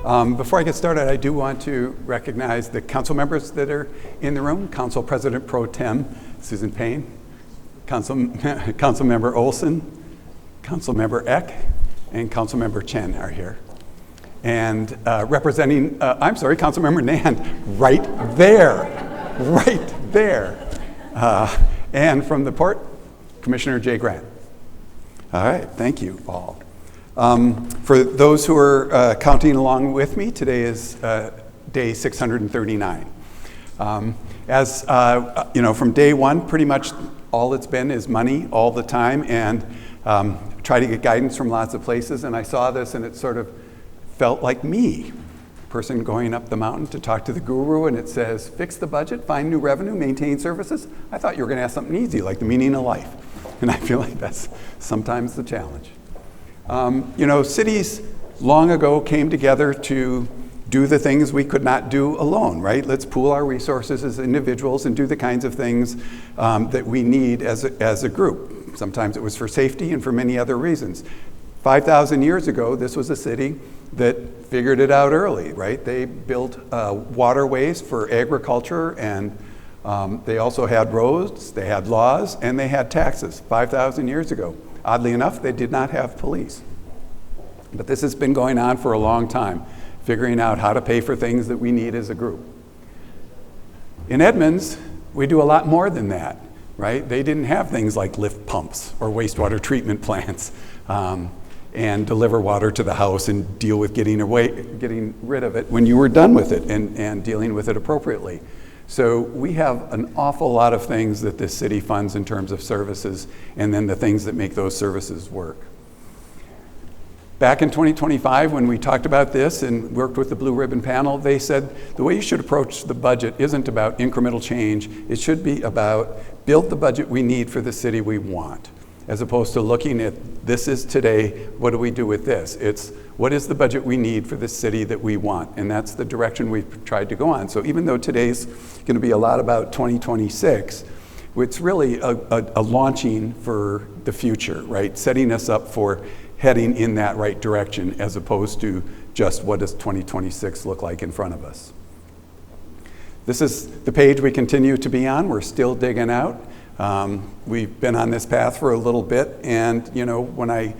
Before I get started, I do want to recognize the council members that are in the room. Council President Pro Tem Susan Payne, Council Member Olson, Council Member Eck, and Council Member Chen are here. And representing, Council Member Nan, right there. And from the port, Commissioner Jay Grant. All right, thank you all. For those who are counting along with me, today is day 639. As you know, from day one, pretty much all it's been is money all the time, and try to get guidance from lots of places. And I saw this, and it sort of felt like me, person going up the mountain to talk to the guru, and it says, fix the budget, find new revenue, maintain services. I thought you were going to ask something easy, like the meaning of life. And I feel like that's sometimes the challenge. You know, cities long ago came together to do the things we could not do alone, right? Let's pool our resources as individuals and do the kinds of things that we need as a group. Sometimes it was for safety and for many other reasons. 5,000 years ago, this was a city that figured it out early, right? They built waterways for agriculture, and they also had roads, they had laws, and they had taxes 5,000 years ago. Oddly enough, they did not have police. But this has been going on for a long time, figuring out how to pay for things that we need as a group. In Edmonds, we do a lot more than that, right? They didn't have things like lift pumps or wastewater treatment plants and deliver water to the house and deal with getting rid of it when you were done with it and dealing with it appropriately. So we have an awful lot of things that this city funds in terms of services, and then the things that make those services work. Back in 2025, when we talked about this and worked with the Blue Ribbon panel, they said the way you should approach the budget isn't about incremental change. It should be about build the budget we need for the city we want, as opposed to looking at this is today, what do we do with this? It's what is the budget we need for the city that we want? And that's the direction we've tried to go on. So even though today's going to be a lot about 2026, it's really a launching for the future, right? Setting us up for heading in that right direction, as opposed to just what does 2026 look like in front of us. This is the page we continue to be on. We're still digging out. We've been on this path for a little bit, and you know, when I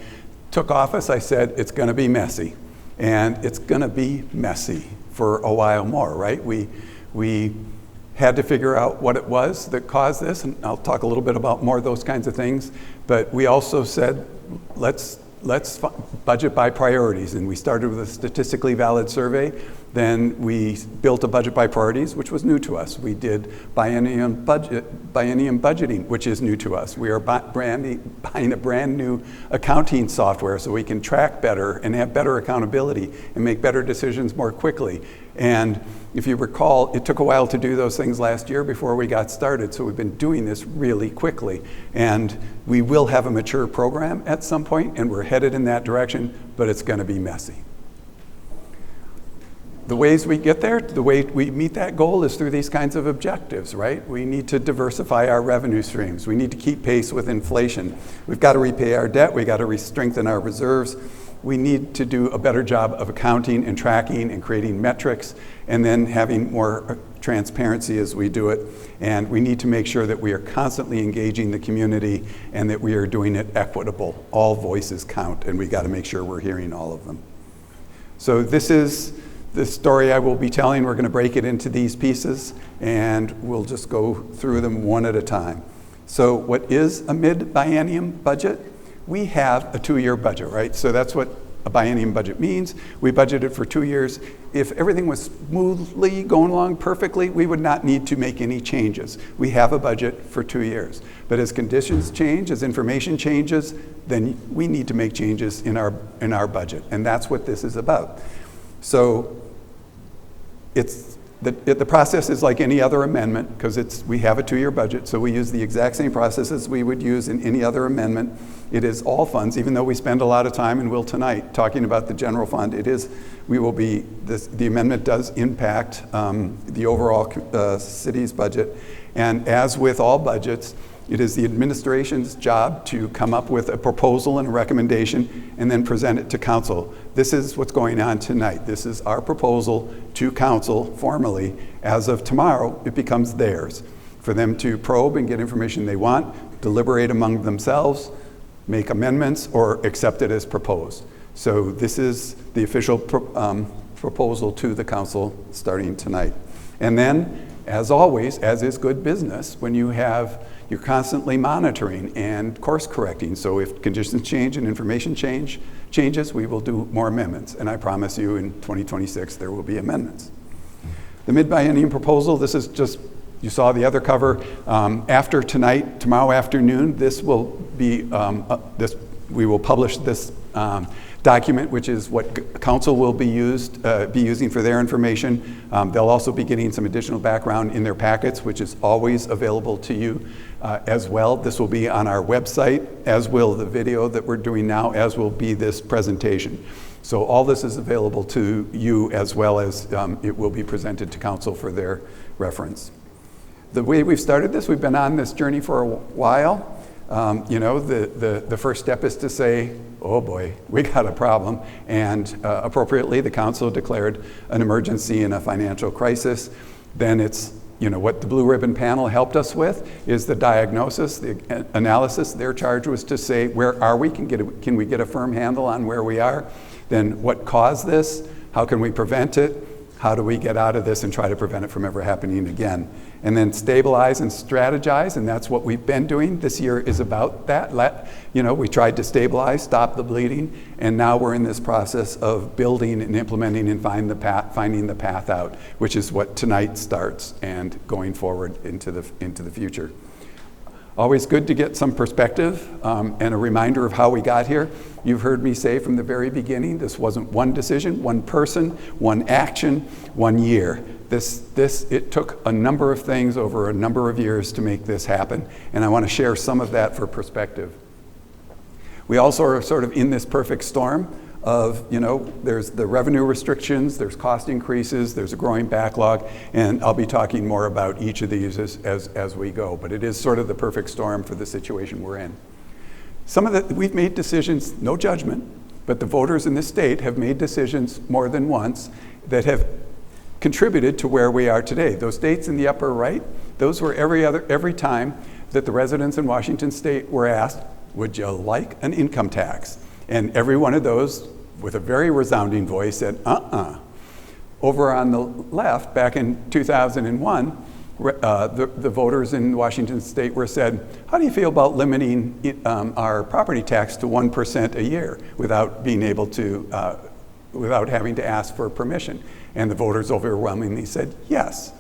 took office, I said it's going to be messy, and it's going to be messy for a while more, right? We had to figure out what it was that caused this, and I'll talk a little bit about more of those kinds of things, but we also said let's budget by priorities, and we started with a statistically valid survey. Then we built a budget by priorities, which was new to us. We did biennium budgeting, which is new to us. We are buying a brand new accounting software so we can track better and have better accountability and make better decisions more quickly. And if you recall, it took a while to do those things last year before we got started, so we've been doing this really quickly. And we will have a mature program at some point, and we're headed in that direction, but it's going to be messy. The ways we get there, the way we meet that goal is through these kinds of objectives, right? We need to diversify our revenue streams. We need to keep pace with inflation. We've got to repay our debt. We've got to strengthen our reserves. We need to do a better job of accounting and tracking and creating metrics, and then having more transparency as we do it. And we need to make sure that we are constantly engaging the community and that we are doing it equitable. All voices count, and we got to make sure we're hearing all of them. So this is the story I will be telling. We're going to break it into these pieces, and we'll just go through them one at a time. So what is a mid-biennium budget? We have a 2-year budget, right? So that's what a biennium budget means. We budgeted for 2 years. If everything was smoothly going along perfectly, we would not need to make any changes. We have a budget for 2 years. But as conditions change, as information changes, then we need to make changes in our budget. And that's what this is about. So the process is like any other amendment, because we have a 2-year budget, so we use the exact same processes we would use in any other amendment. It is all funds, even though we spend a lot of time, and will tonight, talking about the general fund. The amendment does impact the overall city's budget. And as with all budgets, It is the administration's job to come up with a proposal and a recommendation and then present it to council. This is what's going on tonight. This is our proposal to council formally. As of tomorrow, it becomes theirs for them to probe and get information they want, deliberate among themselves, make amendments, or accept it as proposed. So this is the official proposal to the council starting tonight. And then, as always, as is good business, when you're constantly monitoring and course correcting. So if conditions change and information changes, we will do more amendments. And I promise you in 2026 there will be amendments. The mid-biennium proposal, this is just, you saw the other cover. After tonight, tomorrow afternoon, this will be, we will publish this document, which is what council will be using for their information. They'll also be getting some additional background in their packets, which is always available to you as well. This will be on our website, as will the video that we're doing now, as will be this presentation. So all this is available to you, as well as it will be presented to council for their reference. The way we've started this, we've been on this journey for a while. The first step is to say, oh boy, we got a problem. And appropriately, the council declared an emergency and a financial crisis. Then it's, what the Blue Ribbon panel helped us with is the diagnosis, the analysis. Their charge was to say, where are we? Can we get a firm handle on where we are? Then what caused this? How can we prevent it? How do we get out of this and try to prevent it from ever happening again? And then stabilize and strategize, and that's what we've been doing. This year is about that. We tried to stabilize, stop the bleeding, and now we're in this process of building and implementing and finding the path out, which is what tonight starts and going forward into the future. Always good to get some perspective and a reminder of how we got here. You've heard me say from the very beginning, this wasn't one decision, one person, one action, 1 year. It took a number of things over a number of years to make this happen, and I want to share some of that for perspective. We also are sort of in this perfect storm of, there's the revenue restrictions, there's cost increases, there's a growing backlog, and I'll be talking more about each of these as we go, but it is sort of the perfect storm for the situation we're in. We've made decisions, no judgment, but the voters in this state have made decisions more than once that have contributed to where we are today. Those states in the upper right, those were every time that the residents in Washington state were asked, would you like an income tax? And every one of those, with a very resounding voice, said, Over on the left, back in 2001, the voters in Washington state were said, how do you feel about limiting our property tax to 1% a year without being able to, without having to ask for permission? And the voters overwhelmingly said yes.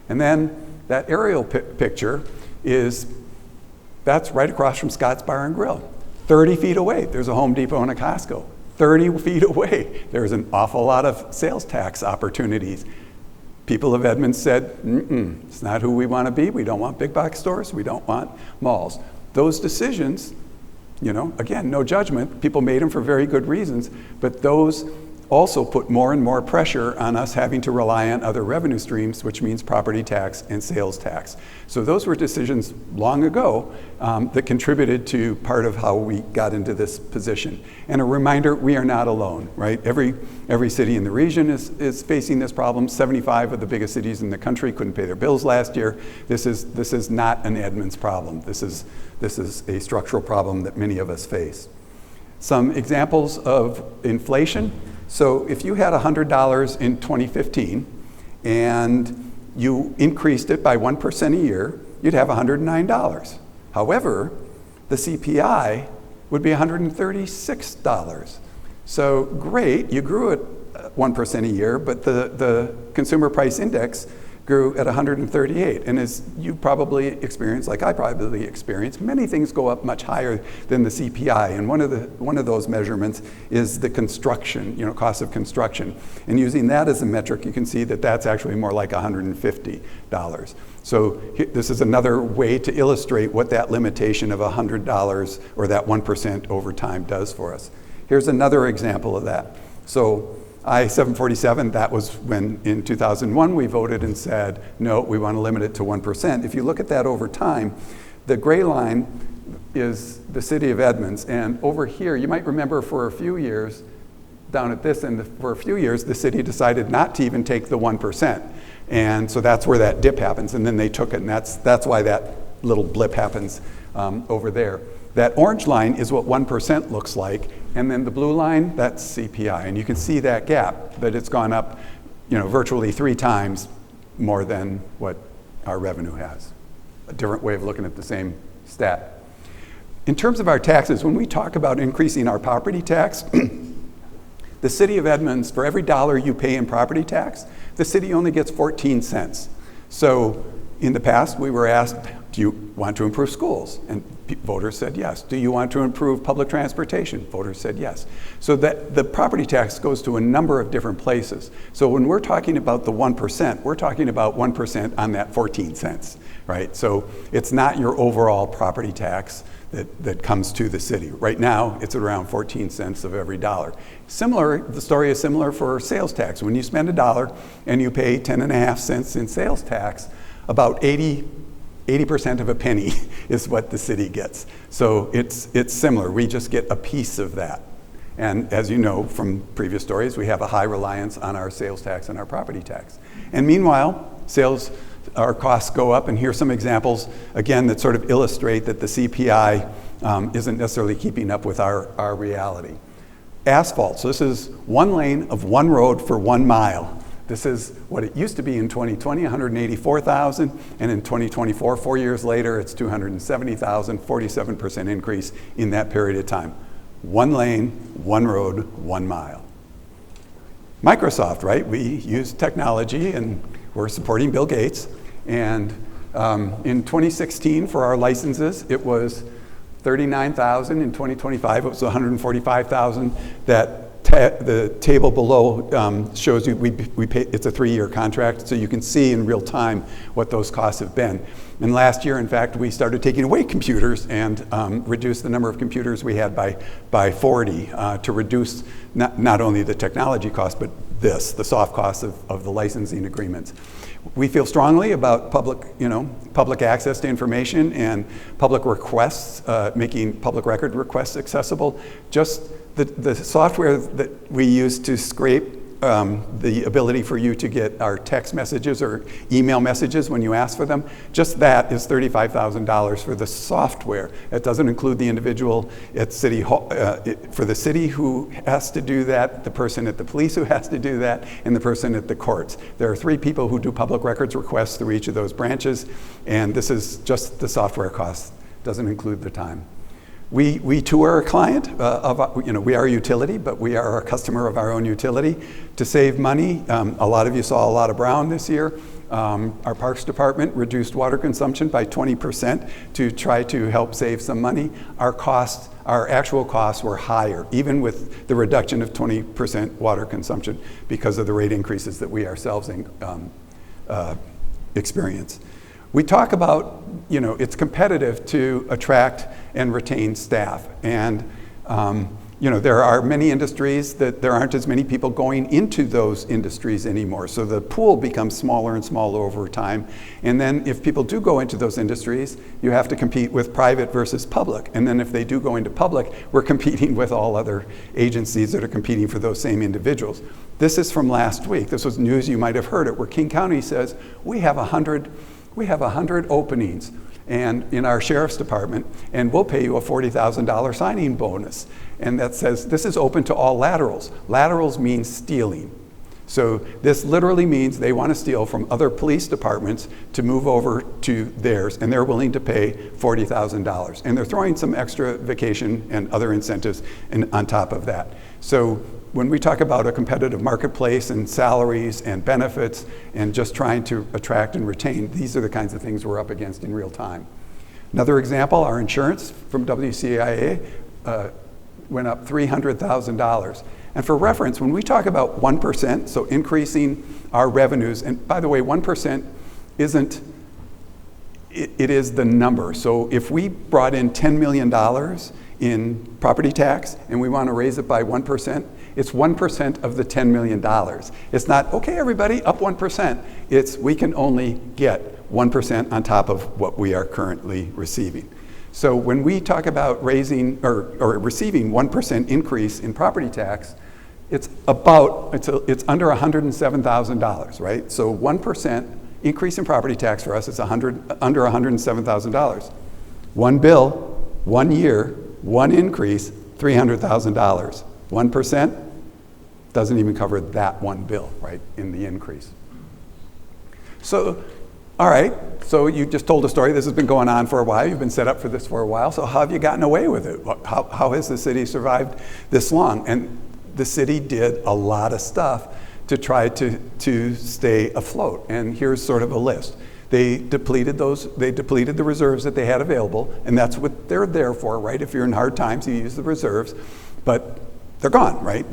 And then that aerial picture that's right across from Scott's Bar and Grill. 30 feet away, there's a Home Depot and a Costco. 30 feet away, there's an awful lot of sales tax opportunities. People of Edmonds said, it's not who we want to be. We don't want big box stores. We don't want malls. Those decisions, again, no judgment. People made them for very good reasons, but those also put more and more pressure on us having to rely on other revenue streams, which means property tax and sales tax. So those were decisions long ago that contributed to part of how we got into this position. And a reminder, we are not alone, right? Every city in the region is facing this problem. 75 of the biggest cities in the country couldn't pay their bills last year. This is not an Edmonds problem. This is a structural problem that many of us face. Some examples of inflation. So if you had $100 in 2015 and you increased it by 1% a year, you'd have $109. However, the CPI would be $136. So great, you grew it 1% a year, but the consumer price index grew at 138. And as you probably experienced, like I probably experienced, many things go up much higher than the CPI. And one of those measurements is the construction, cost of construction. And using that as a metric, you can see that that's actually more like $150. So this is another way to illustrate what that limitation of $100 or that 1% over time does for us. Here's another example of that. So I-747, that was when in 2001 we voted and said, no, we want to limit it to 1%. If you look at that over time, The gray line is the city of Edmonds, and over here, you might remember for a few years, down at this end, for a few years, the city decided not to even take the 1%. And so that's where that dip happens, and then they took it, and that's why that little blip happens over there. That orange line is what 1% looks like, and then the blue line, that's CPI. And you can see that gap, that it's gone up, virtually 3 times more than what our revenue has. A different way of looking at the same stat. In terms of our taxes, when we talk about increasing our property tax, the city of Edmonds, for every dollar you pay in property tax, the city only gets 14 cents. So in the past, we were asked, do you want to improve schools? And voters said yes. Do you want to improve public transportation? Voters said yes. So that the property tax goes to a number of different places. So when we're talking about the 1%, we're talking about 1% on that 14 cents, right? So it's not your overall property tax that comes to the city. Right now, it's around 14 cents of every dollar. The story is similar for sales tax. When you spend $1 and you pay 10.5 cents in sales tax, about 80% of a penny is what the city gets. So it's similar. We just get a piece of that. And as you know from previous stories, we have a high reliance on our sales tax and our property tax. And meanwhile, our costs go up, and here's some examples, again, that sort of illustrate that the CPI isn't necessarily keeping up with our reality. Asphalt, so this is 1 lane of 1 road for 1 mile. This is what it used to be in 2020, 184,000, and in 2024, 4 years later, it's 270,000, 47% increase in that period of time. 1 lane, 1 road, 1 mile. Microsoft, right? We use technology, and we're supporting Bill Gates. And in 2016, for our licenses, it was 39,000. In 2025, it was 145,000. The table below shows you we pay. It's a 3-year contract, so you can see in real time what those costs have been. And last year, in fact, we started taking away computers and reduced the number of computers we had by 40 to reduce not only the technology cost, but the soft costs of the licensing agreements. We feel strongly about public access to information and public requests, making public record requests accessible. Just the software that we use to scrape the ability for you to get our text messages or email messages when you ask for them, just that is $35,000 for the software. It doesn't include the individual at City Hall, for the city who has to do that, the person at the police who has to do that, and the person at the courts. There are 3 people who do public records requests through each of those branches, and this is just the software cost. Doesn't include the time. We too are a client we are a utility, but we are a customer of our own utility. To save money, a lot of you saw a lot of brown this year. Our Parks Department reduced water consumption by 20% to try to help save some money. Our actual costs were higher, even with the reduction of 20% water consumption because of the rate increases that we ourselves experience. We talk about, it's competitive to attract and retain staff. And, there are many industries that there aren't as many people going into those industries anymore. So the pool becomes smaller and smaller over time. And then if people do go into those industries, you have to compete with private versus public. And then if they do go into public, we're competing with all other agencies that are competing for those same individuals. This is from last week. This was news, you might have heard it, where King County says, we have 100 openings and in our sheriff's department, and we'll pay you a $40,000 signing bonus. And that says this is open to all laterals. Laterals means stealing. So this literally means they want to steal from other police departments to move over to theirs, and they're willing to pay $40,000. And they're throwing some extra vacation and other incentives on top of that. So when we talk about a competitive marketplace and salaries and benefits and just trying to attract and retain, these are the kinds of things we're up against in real time. Another example, our insurance from WCIA went up $300,000. And for reference, when we talk about 1%, so increasing our revenues, and by the way, 1% isn't, it is the number. So if we brought in $10 million in property tax and we want to raise it by 1%, it's 1% of the $10 million. It's not, okay, everybody, up 1%. It's we can only get 1% on top of what we are currently receiving. So when we talk about raising or receiving 1% increase in property tax, it's under $107,000, right? So 1% increase in property tax for us is under $107,000. One bill, 1 year, one increase, $300,000. 1% doesn't even cover that one bill, right, in the increase. So, all right, so you just told a story. This has been going on for a while. You've been set up for this for a while. So how have you gotten away with it? How has the city survived this long? And the city did a lot of stuff to try to stay afloat. And here's sort of a list. They depleted the reserves that they had available, and that's what they're there for, right? If you're in hard times, you use the reserves, but they're gone, right?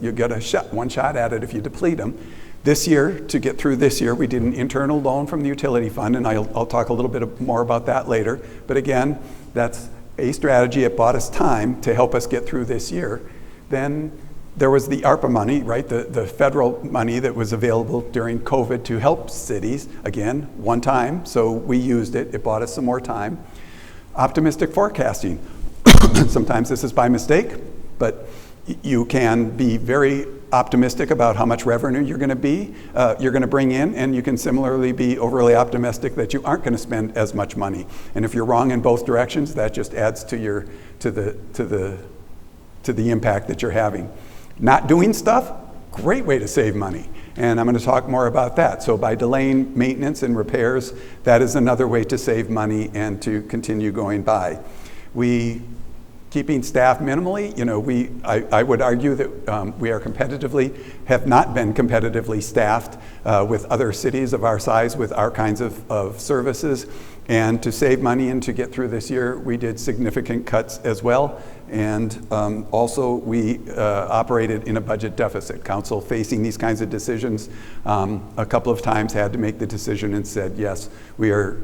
You get one shot at it if you deplete them. This year, to get through this year, we did an internal loan from the utility fund, and I'll talk a little bit more about that later. But again, that's a strategy. It bought us time to help us get through this year. Then there was the ARPA money, right? The federal money that was available during COVID to help cities. Again, one time, so we used it. It bought us some more time. Optimistic forecasting. Sometimes this is by mistake, but you can be very optimistic about how much revenue you're going to bring in, and you can similarly be overly optimistic that you aren't going to spend as much money. And if you're wrong in both directions, that just adds to the impact that you're having. Not doing stuff, great way to save money. And I'm going to talk more about that. So by delaying maintenance and repairs, that is another way to save money and to continue going by. Keeping staff minimally, I would argue that we have not been competitively staffed with other cities of our size with our kinds of services. And to save money and to get through this year, we did significant cuts as well. And also we operated in a budget deficit. Council, facing these kinds of decisions, a couple of times had to make the decision and said, yes, we are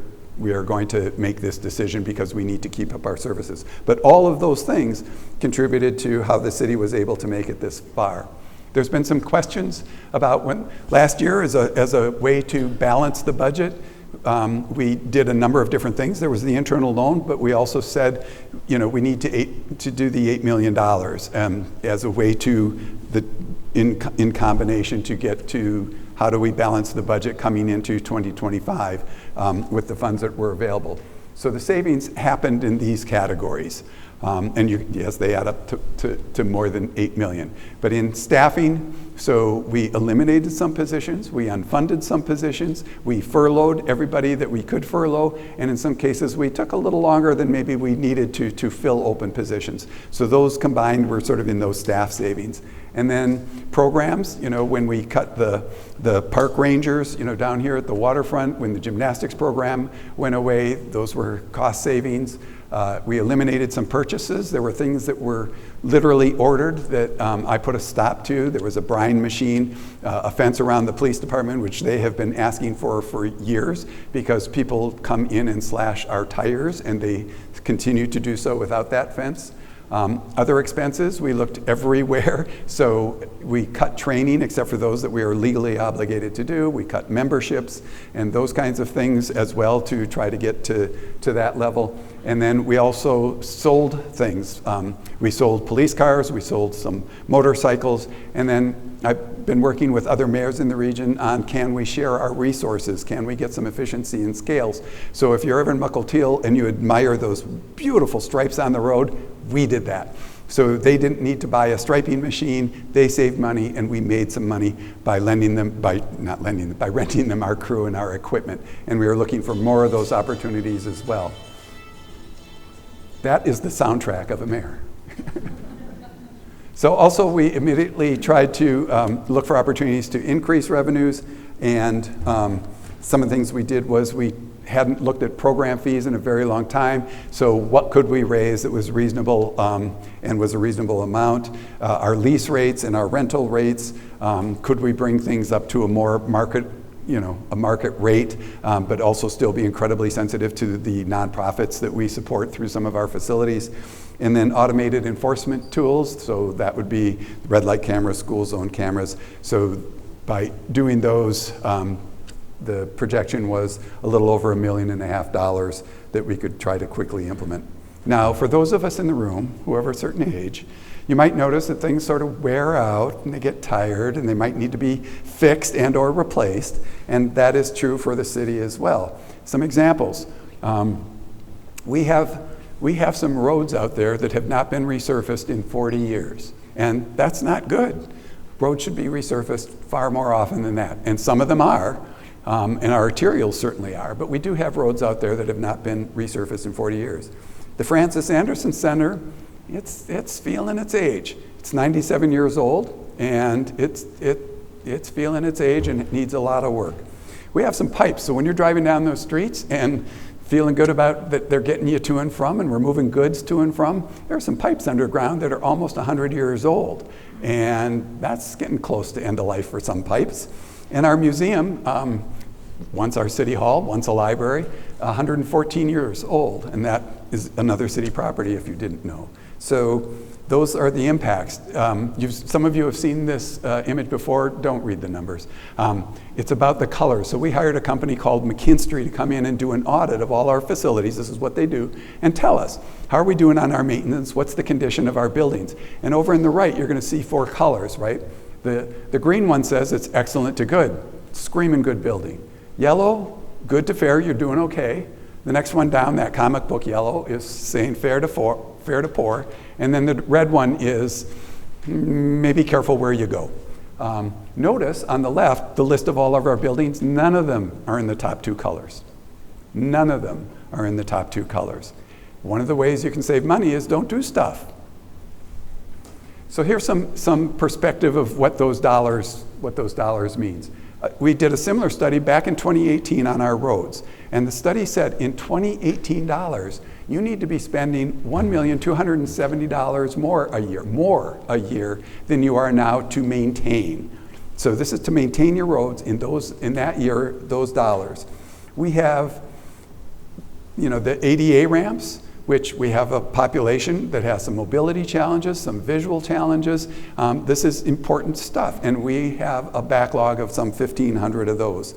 going to make this decision because we need to keep up our services. But all of those things contributed to how the city was able to make it this far. There's been some questions about when last year as a way to balance the budget, we did a number of different things. There was the internal loan, but we also said, we need to do the $8 million as a way to, in combination to get to how do we balance the budget coming into 2025 with the funds that were available. So the savings happened in these categories. And yes, they add up to more than 8 million. But in staffing, so we eliminated some positions, we unfunded some positions, we furloughed everybody that we could furlough, and in some cases we took a little longer than maybe we needed to fill open positions. So those combined were sort of in those staff savings. And then programs, when we cut the park rangers, down here at the waterfront, when the gymnastics program went away, those were cost savings. We eliminated some purchases. There were things that were literally ordered that I put a stop to. There was a brine machine, a fence around the police department, which they have been asking for years because people come in and slash our tires, and they continue to do so without that fence. Other expenses, we looked everywhere. So we cut training except for those that we are legally obligated to do. We cut memberships and those kinds of things as well to try to get to that level. And then we also sold things. We sold police cars, we sold some motorcycles, and then I've been working with other mayors in the region on can we share our resources? Can we get some efficiency and scales? So if you're ever in Muckleteel and you admire those beautiful stripes on the road, we did that. So they didn't need to buy a striping machine, they saved money, and we made some money by renting them our crew and our equipment. And we are looking for more of those opportunities as well. That is the soundtrack of a mayor. So also we immediately tried to look for opportunities to increase revenues, and some of the things we did was we hadn't looked at program fees in a very long time, so what could we raise that was reasonable and was a reasonable amount? Our lease rates and our rental rates, could we bring things up to a more market rate, but also still be incredibly sensitive to the nonprofits that we support through some of our facilities. And then automated enforcement tools, so that would be red light cameras, school zone cameras. So by doing those, the projection was a little over $1.5 million that we could try to quickly implement. Now, for those of us in the room who are of a certain age, you might notice that things sort of wear out and they get tired and they might need to be fixed and or replaced, and that is true for the city as well. Some examples. We have some roads out there that have not been resurfaced in 40 years, and that's not good. Roads should be resurfaced far more often than that, and some of them are, and our arterials certainly are, but we do have roads out there that have not been resurfaced in 40 years. The Francis Anderson Center, it's feeling its age. It's 97 years old, and it's feeling its age, and it needs a lot of work. We have some pipes, so when you're driving down those streets and feeling good about that they're getting you to and from and we're moving goods to and from, there are some pipes underground that are almost 100 years old, and that's getting close to end of life for some pipes. And our museum, once our city hall, once a library, 114 years old, and that is another city property if you didn't know. So those are the impacts. Some of you have seen this image before. Don't read the numbers. It's about the colors. So we hired a company called McKinstry to come in and do an audit of all our facilities. This is what they do, and tell us, how are we doing on our maintenance? What's the condition of our buildings? And over in the right, you're going to see 4 colors, right? The green one says it's excellent to good, screaming good building. Yellow, good to fair, you're doing okay. The next one down, that comic book yellow, is saying fair to poor. And then the red one is maybe careful where you go. Notice on the left, the list of all of our buildings, none of them are in the top 2 colors. None of them are in the top 2 colors. One of the ways you can save money is don't do stuff. So here's some perspective of what those dollars means. We did a similar study back in 2018 on our roads, and the study said in 2018 dollars, you need to be spending $1,270,000 more a year than you are now to maintain. So this is to maintain your roads in that year, those dollars. We have, the ADA ramps, which we have a population that has some mobility challenges, some visual challenges. This is important stuff, and we have a backlog of some 1,500 of those.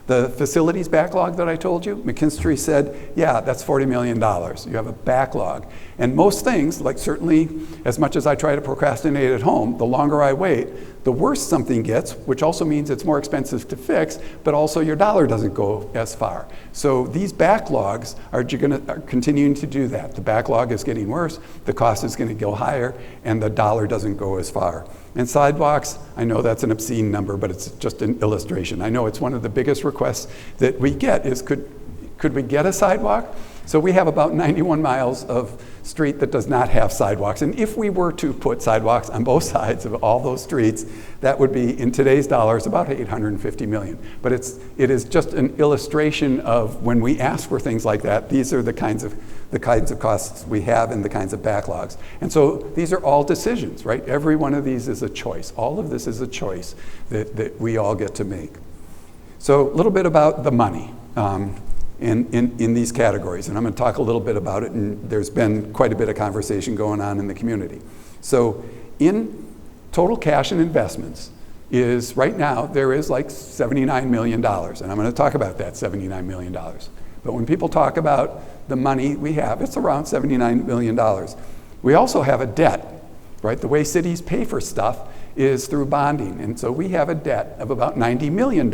The facilities backlog that I told you, McKinstry said, yeah, that's $40 million. You have a backlog. And most things, like certainly as much as I try to procrastinate at home, the longer I wait, the worse something gets, which also means it's more expensive to fix, but also your dollar doesn't go as far. So these backlogs are continuing to do that. The backlog is getting worse, the cost is going to go higher, and the dollar doesn't go as far. And sidewalks, I know that's an obscene number, but it's just an illustration. I know it's one of the biggest requests that we get is could we get a sidewalk? So we have about 91 miles of street that does not have sidewalks. And if we were to put sidewalks on both sides of all those streets, that would be, in today's dollars, about $850 million. But it is just an illustration of when we ask for things like that, these are the kinds of costs we have and the kinds of backlogs. And so these are all decisions, right? Every one of these is a choice. All of this is a choice that we all get to make. So a little bit about the money. In these categories, and I'm going to talk a little bit about it, and there's been quite a bit of conversation going on in the community. So in total cash and investments is, right now, there is like $79 million, and I'm going to talk about that $79 million. But when people talk about the money we have, it's around $79 million. We also have a debt, right? The way cities pay for stuff is through bonding, and so we have a debt of about $90 million.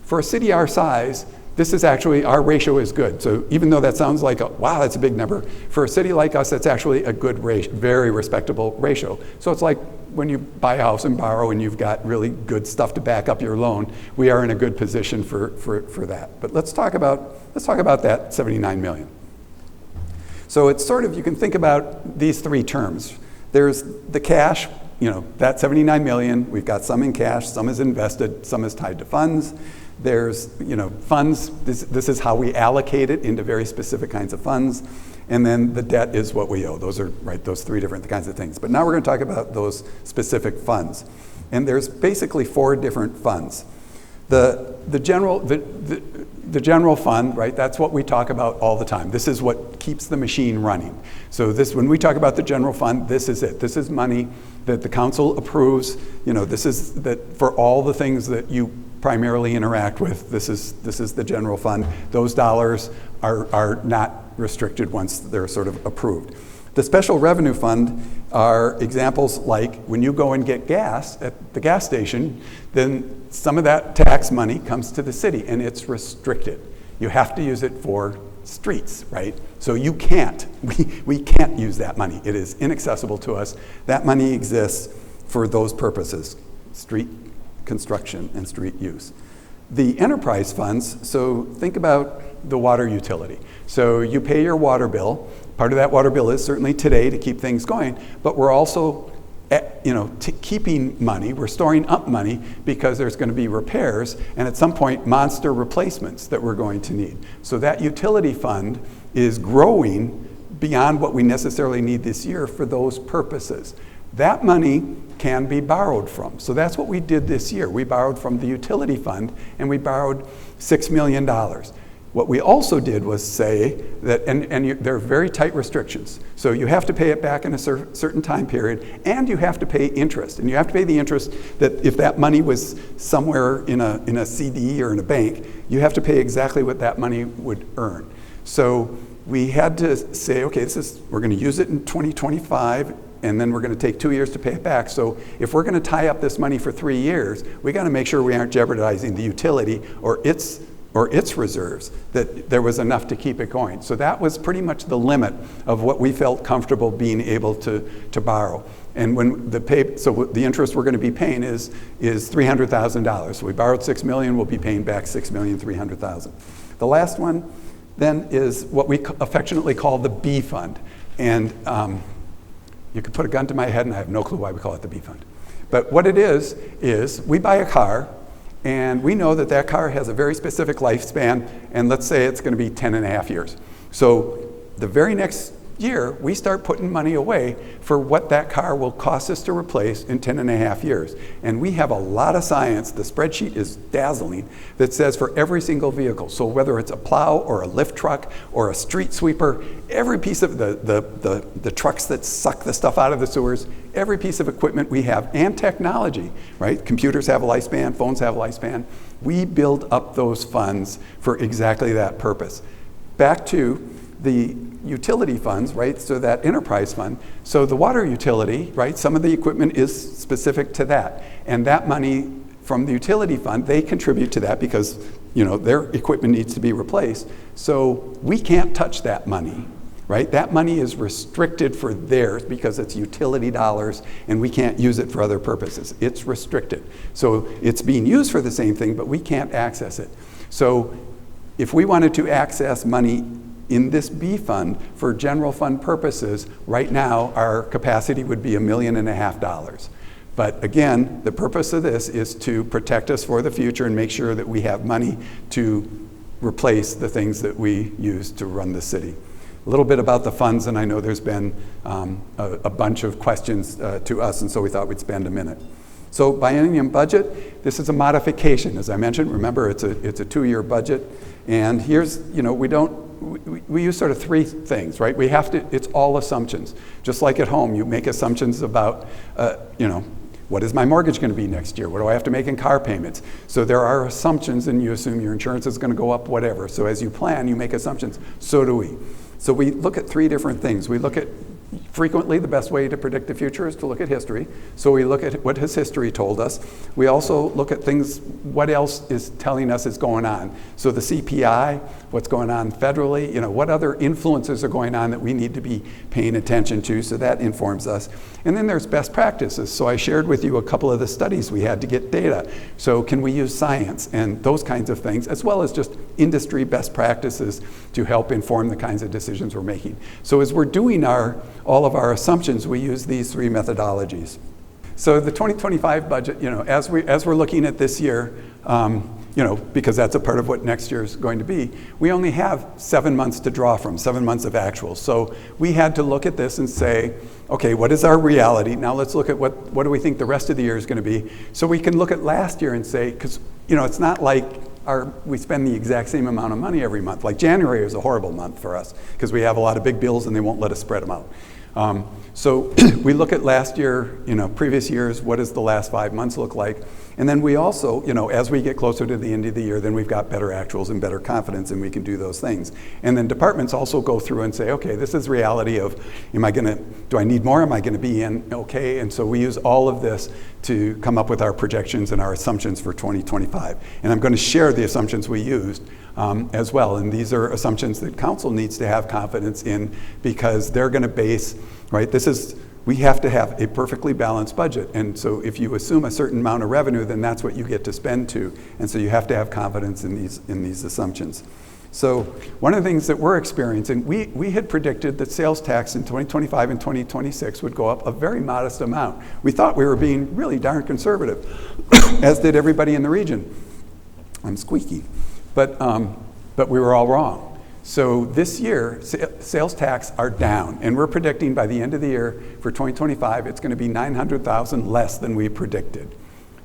For a city our size, this is actually, our ratio is good. So even though that sounds like, wow, that's a big number, for a city like us, that's actually a good ratio, very respectable ratio. So it's like when you buy a house and borrow and you've got really good stuff to back up your loan, we are in a good position for that. But let's talk about that $79 million. So it's sort of, you can think about these 3 terms. There's the cash, that $79 million, we've got some in cash, some is invested, some is tied to funds. There's, funds, this is how we allocate it into very specific kinds of funds. And then the debt is what we owe. Those are, right, those 3 different kinds of things. But now we're going to talk about those specific funds. And there's basically 4 different funds. The general fund, right, that's what we talk about all the time. This is what keeps the machine running. So when we talk about the general fund, this is it. This is money that the council approves. This is that for all the things that you primarily interact with. This is the general fund. Those dollars are not restricted once they're sort of approved. The special revenue fund are examples like when you go and get gas at the gas station, then some of that tax money comes to the city and it's restricted. You have to use it for streets, right? So you can't, we can't use that money. It is inaccessible to us. That money exists for those purposes, street construction and street use. The enterprise funds, so think about the water utility. So you pay your water bill. Part of that water bill is certainly today to keep things going, but we're also keeping money, we're storing up money because there's going to be repairs and at some point monster replacements that we're going to need. So that utility fund is growing beyond what we necessarily need this year for those purposes. That money can be borrowed from. So that's what we did this year. We borrowed from the utility fund and we borrowed $6 million. What we also did was say that, there are very tight restrictions. So you have to pay it back in a certain time period, and you have to pay interest. And you have to pay the interest that if that money was somewhere in a CD or in a bank, you have to pay exactly what that money would earn. So we had to say, okay, we're going to use it in 2025, and then we're going to take 2 years to pay it back. So if we're going to tie up this money for 3 years, we got to make sure we aren't jeopardizing the utility or its reserves, that there was enough to keep it going. So that was pretty much the limit of what we felt comfortable being able to borrow. And when the interest we're going to be paying is $300,000. So we borrowed $6 million, we'll be paying back $6,300,000. The last one then is what we affectionately call the B fund. And you could put a gun to my head and I have no clue why we call it the B fund. But what it is we buy a car, and we know that that car has a very specific lifespan, and let's say it's going to be 10 and a half years. So the very next year, we start putting money away for what that car will cost us to replace in 10 and a half years. And we have a lot of science, the spreadsheet is dazzling, that says for every single vehicle, so whether it's a plow or a lift truck or a street sweeper, every piece of the trucks that suck the stuff out of the sewers, every piece of equipment we have, and technology, right? Computers have a lifespan, phones have a lifespan. We build up those funds for exactly that purpose. Back to the utility funds, right? So that enterprise fund. So the water utility, right? Some of the equipment is specific to that. And that money from the utility fund, they contribute to that because, their equipment needs to be replaced. So we can't touch that money, right? That money is restricted for theirs because it's utility dollars and we can't use it for other purposes. It's restricted. So it's being used for the same thing, but we can't access it. So if we wanted to access money in this B fund for general fund purposes, right now our capacity would be $1.5 million. But again, the purpose of this is to protect us for the future and make sure that we have money to replace the things that we use to run the city. A little bit about the funds, and I know there's been a bunch of questions to us, and so we thought we'd spend a minute. So biennium budget, this is a modification, as I mentioned. Remember, it's a 2-year budget, and here's, we use sort of 3 things, right? It's all assumptions. Just like at home, you make assumptions about, what is my mortgage going to be next year? What do I have to make in car payments? So there are assumptions, and you assume your insurance is going to go up, whatever. So as you plan, you make assumptions. So do we. So we look at 3 different things. We look at, frequently, the best way to predict the future is to look at history. So we look at what has history told us. We also look at things, what else is telling us is going on. So the CPI, what's going on federally, what other influences are going on that we need to be paying attention to, so that informs us. And then there's best practices. So I shared with you a couple of the studies we had to get data. So can we use science and those kinds of things, as well as just industry best practices to help inform the kinds of decisions we're making. So as we're doing all of our assumptions, we use these 3 methodologies. So the 2025 budget, as we're looking at this year, because that's a part of what next year is going to be, we only have 7 months to draw from, 7 months of actuals. So we had to look at this and say, okay, what is our reality? Now let's look at what do we think the rest of the year is going to be. So we can look at last year and say, because it's not like we spend the exact same amount of money every month. Like January is a horrible month for us because we have a lot of big bills and they won't let us spread them out. So we look at last year, previous years, what does the last 5 months look like? And then we also, as we get closer to the end of the year, then we've got better actuals and better confidence, and we can do those things. And then departments also go through and say, okay, this is reality of, do I need more? Am I gonna be in okay? And so we use all of this to come up with our projections and our assumptions for 2025. And I'm gonna share the assumptions we used as well. And these are assumptions that council needs to have confidence in, because they're gonna base, right, we have to have a perfectly balanced budget. And so if you assume a certain amount of revenue, then that's what you get to spend to. And so you have to have confidence in these assumptions. So one of the things that we're experiencing, we had predicted that sales tax in 2025 and 2026 would go up a very modest amount. We thought we were being really darn conservative, as did everybody in the region. I'm squeaky. But we were all wrong. So this year, sales tax are down, and we're predicting by the end of the year for 2025, it's going to be $900,000 less than we predicted.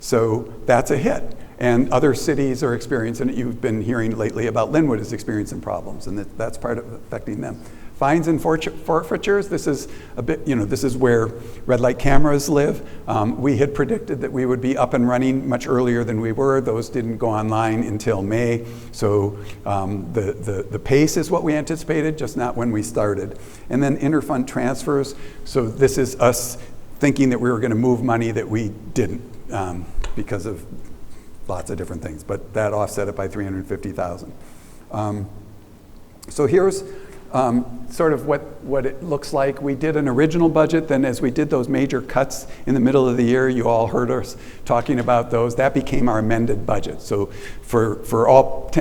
So that's a hit. And other cities are experiencing it. You've been hearing lately about Linwood is experiencing problems, and that's part of affecting them. Fines and forfeitures, this is a bit, this is where red light cameras live. We had predicted that we would be up and running much earlier than we were. Those didn't go online until May. So the pace is what we anticipated, just not when we started. And then interfund transfers. So this is us thinking that we were gonna move money that we didn't because of lots of different things, but that offset it by $350,000. So here's sort of what it looks like. We did an original budget, then as we did those major cuts in the middle of the year, you all heard us talking about those, that became our amended budget. So for all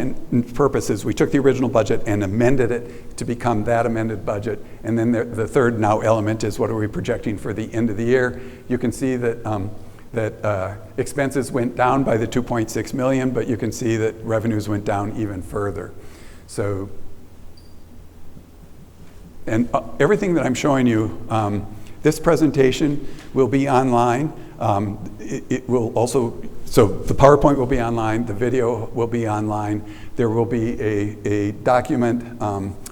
purposes, we took the original budget and amended it to become that amended budget. And then the third now element is what are we projecting for the end of the year. You can see that expenses went down by the 2.6 million, but you can see that revenues went down even further. So, and everything that I'm showing you, this presentation will be online. It will also, so the PowerPoint will be online, the video will be online. There will be a document,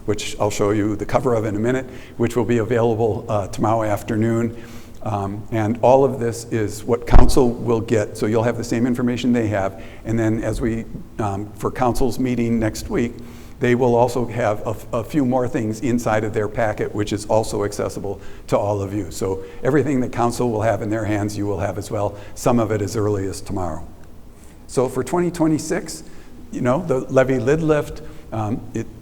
which I'll show you the cover of in a minute, which will be available tomorrow afternoon. And all of this is what council will get. So you'll have the same information they have. And then as for council's meeting next week, they will also have a few more things inside of their packet, which is also accessible to all of you. So everything that council will have in their hands, you will have as well. Some of it as early as tomorrow. So for 2026, the levy lid lift,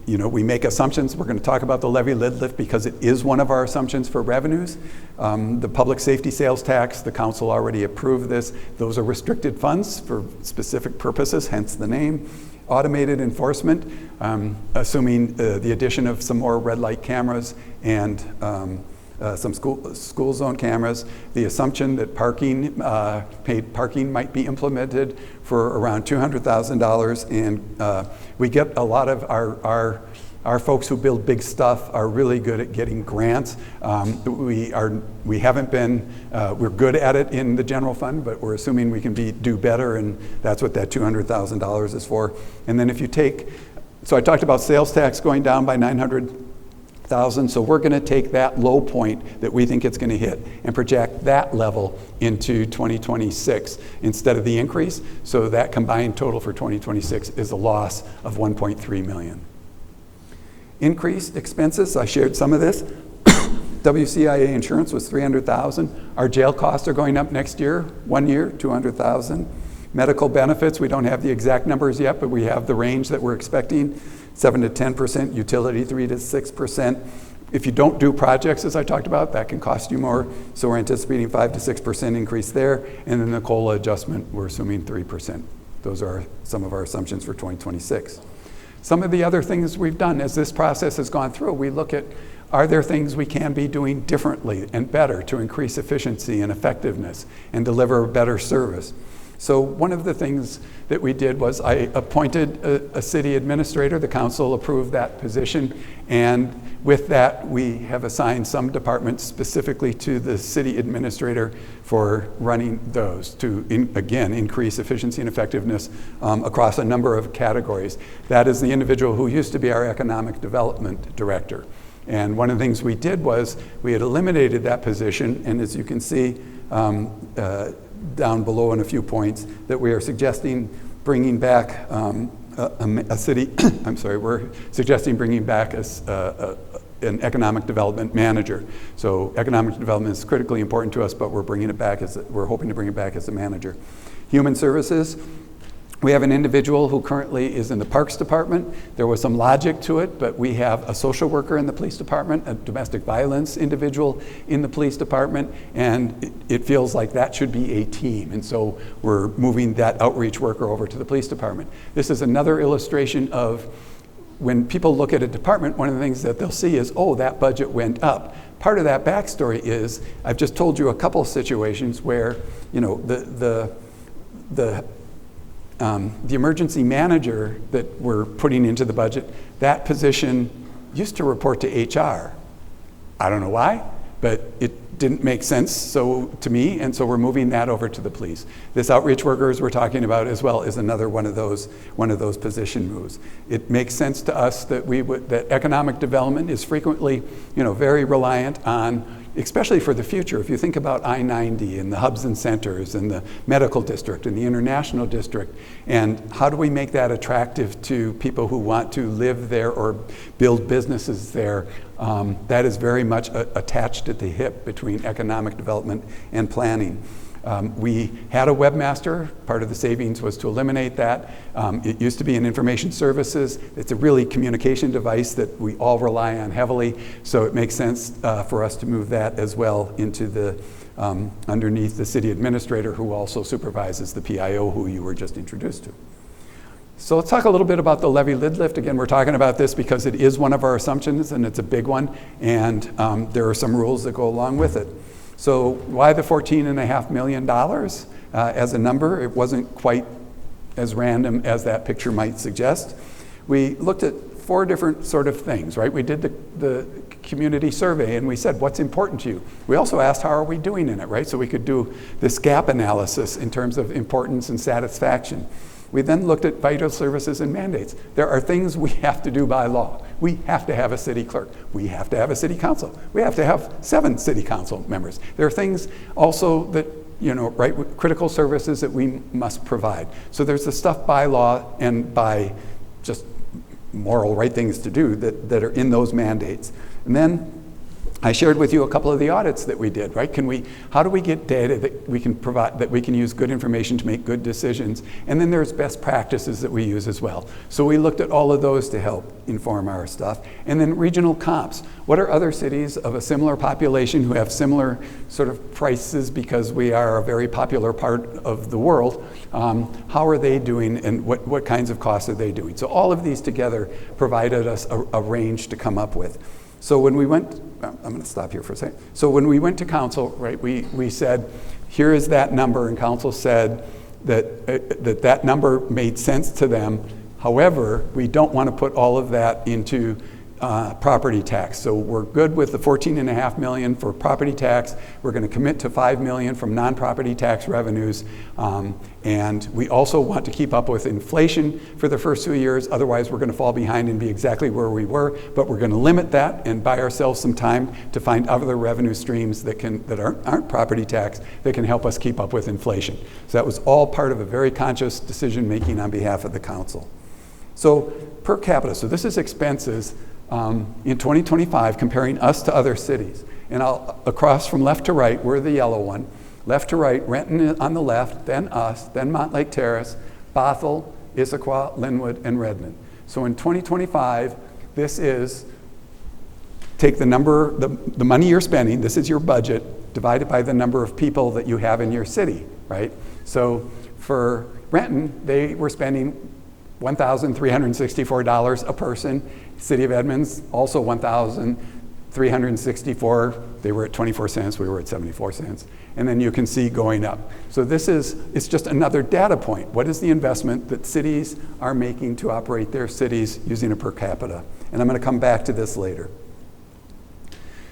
we make assumptions. We're going to talk about the levy lid lift because it is one of our assumptions for revenues. The public safety sales tax, the council already approved this. Those are restricted funds for specific purposes, hence the name. Automated enforcement, assuming the addition of some more red light cameras and some school zone cameras. The assumption that paid parking might be implemented for around $200,000, and we get a lot of our folks who build big stuff are really good at getting grants. We haven't been, we're good at it in the general fund, but we're assuming we can do better, and that's what that $200,000 is for. And then if you so I talked about sales tax going down by $900,000, so we're gonna take that low point that we think it's gonna hit and project that level into 2026 instead of the increase. So that combined total for 2026 is a loss of 1.3 million. Increased expenses, I shared some of this. WCIA insurance was $300,000. Our jail costs are going up next year, 1 year, $200,000. Medical benefits, we don't have the exact numbers yet, but we have the range that we're expecting, 7 to 10%, utility 3 to 6%. If you don't do projects, as I talked about, that can cost you more. So we're anticipating 5 to 6% increase there. And then the COLA adjustment, we're assuming 3%. Those are some of our assumptions for 2026. Some of the other things we've done as this process has gone through, we look at, are there things we can be doing differently and better to increase efficiency and effectiveness and deliver better service? So one of the things that we did was I appointed a city administrator. The council approved that position, and with that we have assigned some departments specifically to the city administrator for running those to, again, increase efficiency and effectiveness across a number of categories. That is the individual who used to be our economic development director. And one of the things we did was we had eliminated that position, and as you can see down below in a few points, that we are suggesting bringing back a city, I'm sorry, we're suggesting bringing back an economic development manager. So economic development is critically important to us, but we're hoping to bring it back as a manager. Human services, we have an individual who currently is in the Parks Department. There was some logic to it, but we have a social worker in the police department, a domestic violence individual in the police department, and it feels like that should be a team. And so we're moving that outreach worker over to the police department. This is another illustration of when people look at a department, one of the things that they'll see is, oh, that budget went up. Part of that backstory is, I've just told you a couple of situations where, you know, the emergency manager that we're putting into the budget, that position used to report to HR. I don't know why, but it didn't make sense to me, and so we're moving that over to the police. This outreach workers we're talking about as well is another one of those position moves. It makes sense to us that that economic development is frequently, you know, very reliant on, especially for the future. If you think about I-90 and the hubs and centers and the medical district and the international district, and how do we make that attractive to people who want to live there or build businesses there, that is very much attached at the hip between economic development and planning. We had a webmaster. Part of the savings was to eliminate that. It used to be in information services. It's a really communication device that we all rely on heavily, so it makes sense for us to move that as well into the underneath the city administrator, who also supervises the PIO, who you were just introduced to. So let's talk a little bit about the levy lid lift. Again, we're talking about this because it is one of our assumptions, and it's a big one, and there are some rules that go along with it. So why the $14.5 million as a number? It wasn't quite as random as that picture might suggest. We looked at 4 different sort of things, right? We did the community survey, and we said, what's important to you? We also asked, how are we doing in it, right? So we could do this gap analysis in terms of importance and satisfaction. We then looked at vital services and mandates. There are things we have to do by law. We have to have a city clerk. We have to have a city council. We have to have 7 city council members. There are things also that, you know, right, critical services that we must provide. So there's the stuff by law and by just moral right things to do that are in those mandates. And then I shared with you a couple of the audits that we did, right? How do we get data that we can provide, that we can use good information to make good decisions? And then there's best practices that we use as well. So we looked at all of those to help inform our stuff. And then regional comps. What are other cities of a similar population who have similar sort of prices because we are a very popular part of the world? How are they doing, and what kinds of costs are they doing? So all of these together provided us a range to come up with. So when we went, I'm going to stop here for a second. So when we went to council, right, we said, here is that number, and council said that number made sense to them. However, we don't want to put all of that into property tax. So we're good with the $14.5 million for property tax. We're going to commit to $5 million from non-property tax revenues. And we also want to keep up with inflation for the first 2 years. Otherwise, we're going to fall behind and be exactly where we were. But we're going to limit that and buy ourselves some time to find other revenue streams that aren't property tax that can help us keep up with inflation. So that was all part of a very conscious decision making on behalf of the council. So per capita, so this is expenses in 2025, comparing us to other cities. And across from left to right, we're the yellow one. Left to right, Renton on the left, then us, then Montlake Terrace, Bothell, Issaquah, Linwood, and Redmond. So in 2025, this is, take the number, the money you're spending, this is your budget, divided by the number of people that you have in your city, right? So for Renton, they were spending $1,364 a person. City of Edmonds, also $1,364. They were at 24 cents, we were at 74 cents. And then you can see going up. So it's just another data point. What is the investment that cities are making to operate their cities using a per capita? And I'm going to come back to this later.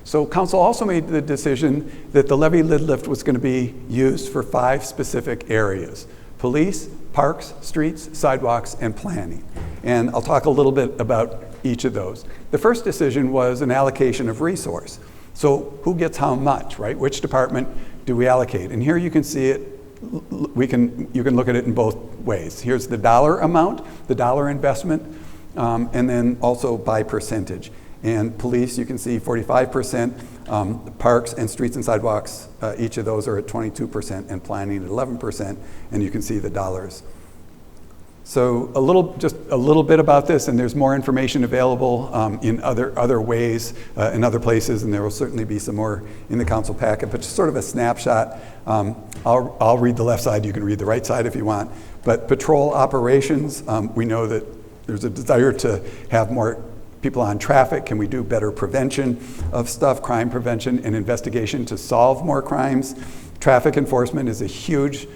So council also made the decision that the levy lid lift was going to be used for 5 specific areas: police, parks, streets, sidewalks, and planning. And I'll talk a little bit about each of those. The first decision was an allocation of resource. So who gets how much, right? Which department do we allocate? And here you can see it, you can look at it in both ways. Here's the dollar amount, the dollar investment, and then also by percentage. And police, you can see 45%, parks and streets and sidewalks, each of those are at 22%, and planning at 11%, and you can see the dollars. So just a little bit about this, and there's more information available in other ways, in other places, and there will certainly be some more in the council packet, but just sort of a snapshot. I'll read the left side, you can read the right side if you want. But patrol operations, we know that there's a desire to have more people on traffic. Can we do better prevention of stuff, crime prevention and investigation to solve more crimes? Traffic enforcement is a huge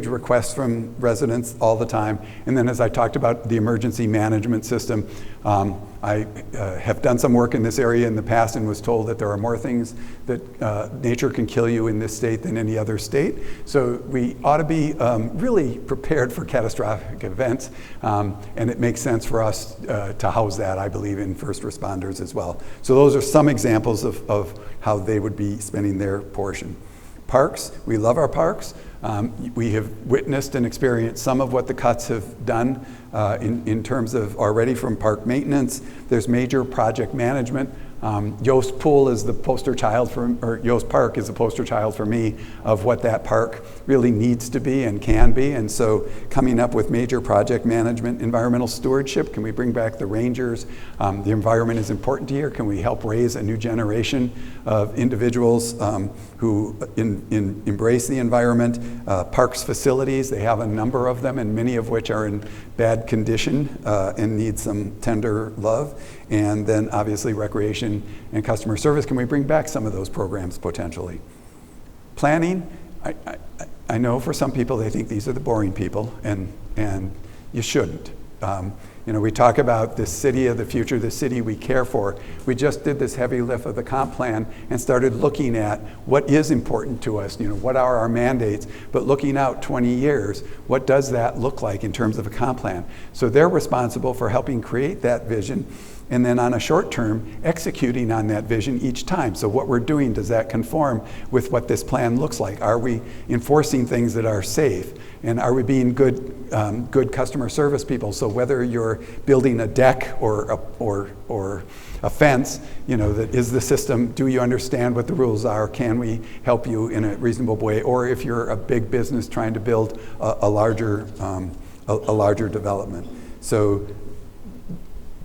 request from residents all the time. And then as I talked about the emergency management system, I have done some work in this area in the past and was told that there are more things that nature can kill you in this state than any other state. So we ought to be really prepared for catastrophic events. And it makes sense for us to house that, I believe, in first responders as well. So those are some examples of how they would be spending their portion. Parks, we love our parks. We have witnessed and experienced some of what the cuts have done in terms of already from park maintenance. There's major project management. Yost Pool is the poster child or Yost Park is the poster child for me of what that park really needs to be and can be. And so coming up with major project management, environmental stewardship, can we bring back the rangers? The environment is important here. Can we help raise a new generation of individuals who embrace the environment? Parks facilities, they have a number of them and many of which are in bad condition and need some tender love. And then obviously recreation and customer service. Can we bring back some of those programs potentially? Planning, I know for some people they think these are the boring people, and you shouldn't. We talk about this city of the future, the city we care for. We just did this heavy lift of the comp plan and started looking at what is important to us, what are our mandates, but looking out 20 years, what does that look like in terms of a comp plan? So they're responsible for helping create that vision, and then on a short term, executing on that vision each time. So what we're doing, does that conform with what this plan looks like? Are we enforcing things that are safe? And are we being good customer service people? So whether you're building a deck or a fence, that is the system, do you understand what the rules are? Can we help you in a reasonable way? Or if you're a big business trying to build a larger development. So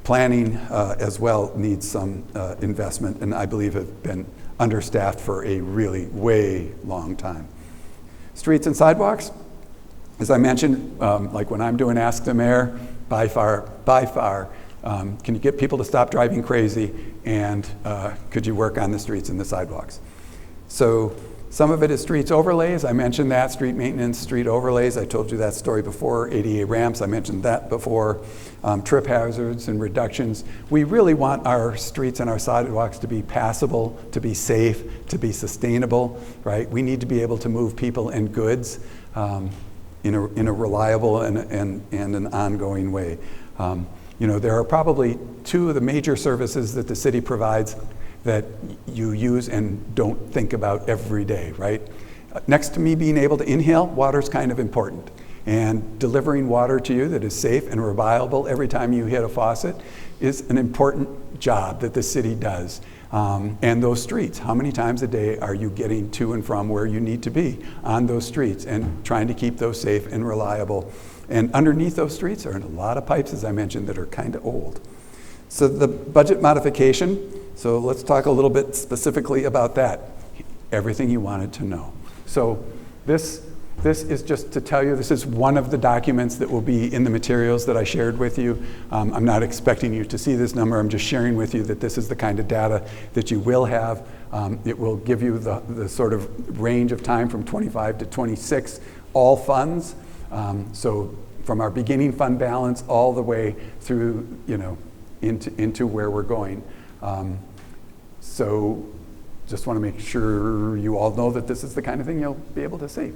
planning as well needs some investment, and I believe have been understaffed for a really way long time. Streets and sidewalks, as I mentioned, like when I'm doing Ask the Mayor, by far, can you get people to stop driving crazy, and could you work on the streets and the sidewalks? So some of it is streets overlays. I mentioned that, street maintenance, street overlays. I told you that story before. ADA ramps, I mentioned that before. Trip hazards and reductions. We really want our streets and our sidewalks to be passable, to be safe, to be sustainable, right? We need to be able to move people and goods in a reliable and an ongoing way. There are probably two of the major services that the city provides that you use and don't think about every day, right? Next to me being able to inhale, water's kind of important. And delivering water to you that is safe and reliable every time you hit a faucet is an important job that the city does. And those streets, how many times a day are you getting to and from where you need to be on those streets and trying to keep those safe and reliable? And underneath those streets are a lot of pipes, as I mentioned, that are kind of old. So the budget modification, so let's talk a little bit specifically about that. Everything you wanted to know. So this is just to tell you, this is one of the documents that will be in the materials that I shared with you. I'm not expecting you to see this number. I'm just sharing with you that this is the kind of data that you will have. It will give you the sort of range of time from 25 to 26, all funds. So from our beginning fund balance all the way through, into where we're going. So just want to make sure you all know that this is the kind of thing you'll be able to see.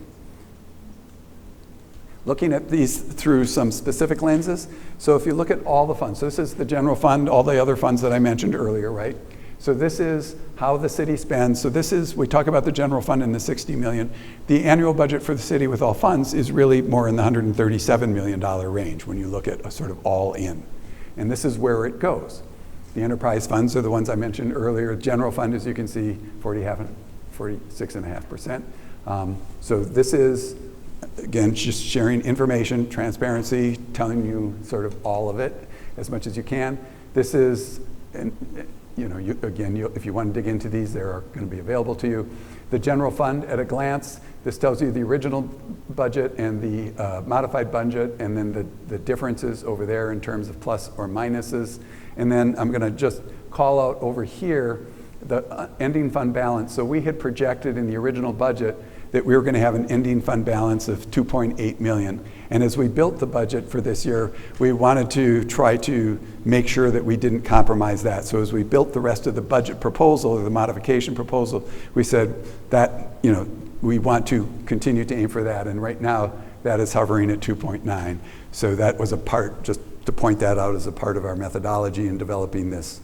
looking at these through some specific lenses. So if you look at all the funds, so this is the general fund, all the other funds that I mentioned earlier, right? So this is how the city spends. So this is, we talk about the general fund and the 60 million. The annual budget for the city with all funds is really more in the $137 million range when you look at a sort of all in. And this is where it goes. The enterprise funds are the ones I mentioned earlier. General fund, as you can see, 46.5%. So this is, again, just sharing information, transparency, telling you sort of all of it as much as you can. This is, if you want to dig into these, they're going to be available to you. The general fund at a glance, this tells you the original budget and the modified budget, and then the differences over there in terms of plus or minuses. And then I'm going to just call out over here the ending fund balance. So we had projected in the original budget that we were going to have an ending fund balance of 2.8 million. And as we built the budget for this year, we wanted to try to make sure that we didn't compromise that. So as we built the rest of the budget proposal, or the modification proposal, we said that, we want to continue to aim for that. And right now, that is hovering at 2.9. So that was a part, just to point that out as a part of our methodology in developing this.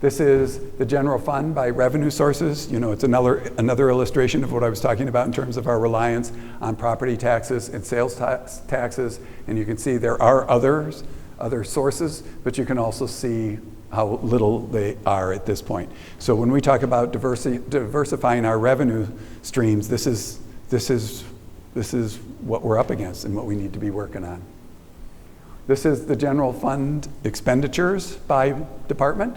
This is the general fund by revenue sources. It's another illustration of what I was talking about in terms of our reliance on property taxes and sales taxes. And you can see there are other sources, but you can also see how little they are at this point. So when we talk about diversifying our revenue streams, this is what we're up against and what we need to be working on. This is the general fund expenditures by department.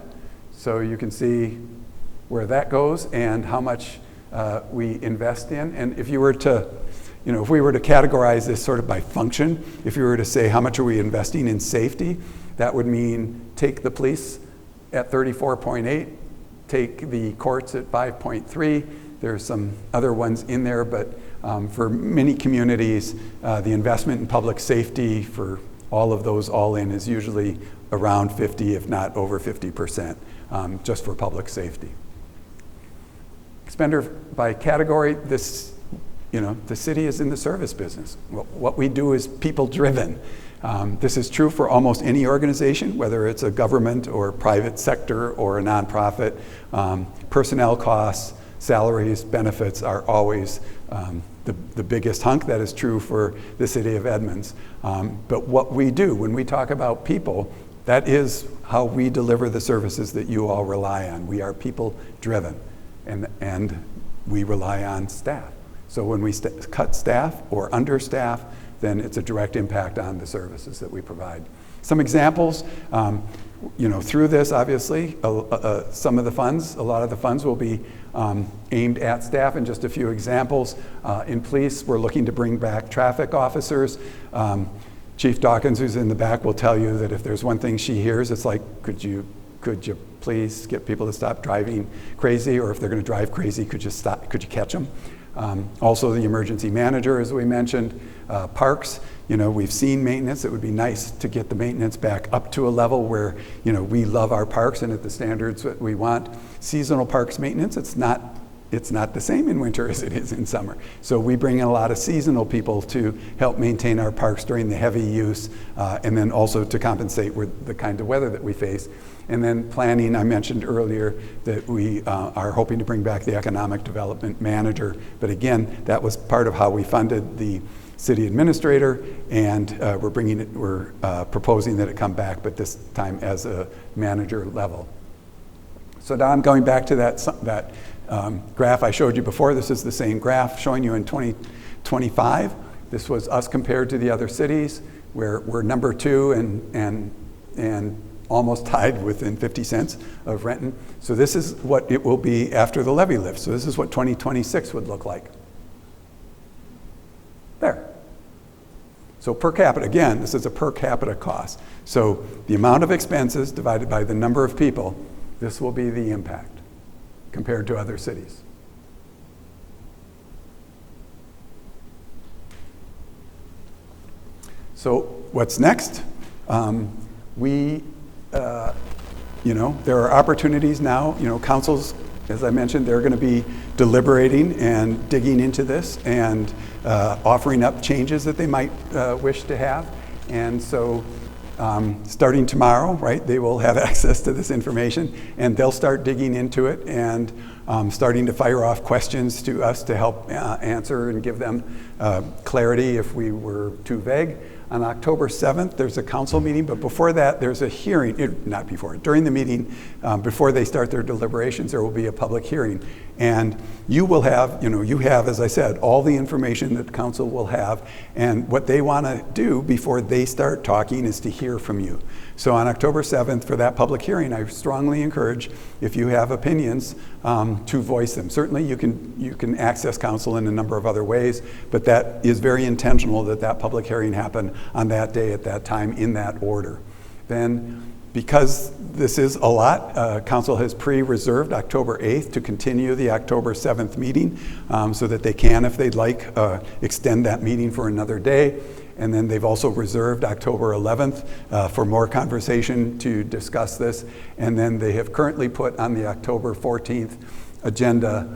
So you can see where that goes and how much we invest in. And if you were to, if we were to categorize this sort of by function, if you were to say how much are we investing in safety, that would mean take the police at 34.8, take the courts at 5.3. There's some other ones in there, but for many communities, the investment in public safety for all of those all in is usually around 50, if not over 50%. Just for public safety. Expenditure by category, the city is in the service business. What we do is people driven. This is true for almost any organization, whether it's a government or private sector or a nonprofit. Personnel costs, salaries, benefits are always the biggest hunk. That is true for the city of Edmonds. But what we do when we talk about people, that is how we deliver the services that you all rely on. We are people driven, and we rely on staff. So when we cut staff or understaff, then it's a direct impact on the services that we provide. Some examples, through this, obviously, some of the funds, a lot of the funds will be aimed at staff. And just a few examples, in police, we're looking to bring back traffic officers. Chief Dawkins, who's in the back, will tell you that if there's one thing she hears, it's like, could you please get people to stop driving crazy? Or if they're going to drive crazy, could you catch them? Also, the emergency manager, as we mentioned. Parks, we've seen maintenance. It would be nice to get the maintenance back up to a level where, we love our parks and at the standards that we want. Seasonal parks maintenance, it's not the same in winter as it is in summer. So we bring in a lot of seasonal people to help maintain our parks during the heavy use, and then also to compensate with the kind of weather that we face. And then planning, I mentioned earlier that we are hoping to bring back the economic development manager. But again, that was part of how we funded the city administrator, and we're proposing that it come back, but this time as a manager level. So now I'm going back to that graph I showed you before. This is the same graph showing you in 2025. This was us compared to the other cities, where we're number 2 and almost tied within 50 cents of Renton. So this is what it will be after the levy lift. So this is what 2026 would look like. There. So per capita, again, this is a per capita cost. So the amount of expenses divided by the number of people, this will be the impact compared to other cities. So what's next? There are opportunities now. Council's as I mentioned, they're going to be deliberating and digging into this and offering up changes that they might wish to have. And so starting tomorrow, right, they will have access to this information, and they'll start digging into it and starting to fire off questions to us to help answer and give them clarity if we were too vague. On October 7th, there's a council meeting, but before that, there's a hearing, not before, during the meeting, before they start their deliberations, there will be a public hearing. And you will have, you have, as I said, all the information that the council will have, and what they want to do before they start talking is to hear from you. So on October 7th, for that public hearing, I strongly encourage, if you have opinions, to voice them. Certainly you can access council in a number of other ways, but that is very intentional that that public hearing happen on that day at that time in that order. Then, because this is a lot, council has pre-reserved October 8th to continue the October 7th meeting so that they can, if they'd like, extend that meeting for another day. And then they've also reserved October 11th for more conversation to discuss this. And then they have currently put on the October 14th agenda,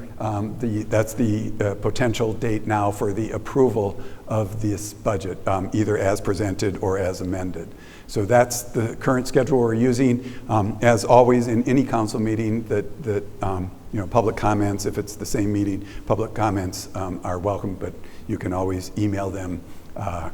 that's the potential date now for the approval of this budget, either as presented or as amended. So that's the current schedule we're using. As always in any council meeting that public comments, if it's the same meeting, public comments are welcome, but you can always email them,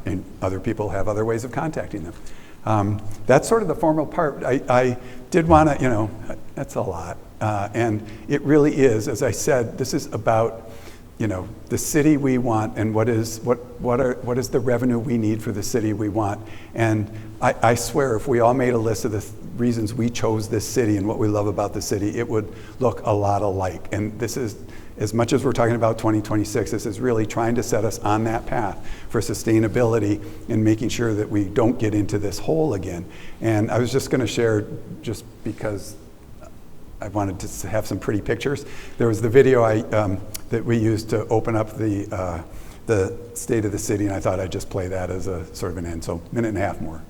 and other people have other ways of contacting them. That's sort of the formal part. I did want to, that's a lot. And it really is, as I said, this is about, the city we want and what is the revenue we need for the city we want. And I swear, if we all made a list of the reasons we chose this city and what we love about the city, it would look a lot alike. And this is, as much as we're talking about 2026, this is really trying to set us on that path for sustainability and making sure that we don't get into this hole again. And I was just going to share, just because I wanted to have some pretty pictures. There was the video that we used to open up the state of the city, and I thought I'd just play that as a sort of an end. So, minute and a half more.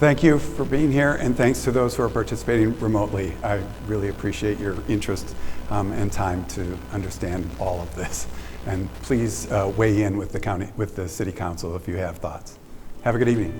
Thank you for being here, and thanks to those who are participating remotely. I really appreciate your interest and time to understand all of this. And please weigh in with the City Council if you have thoughts. Have a good evening.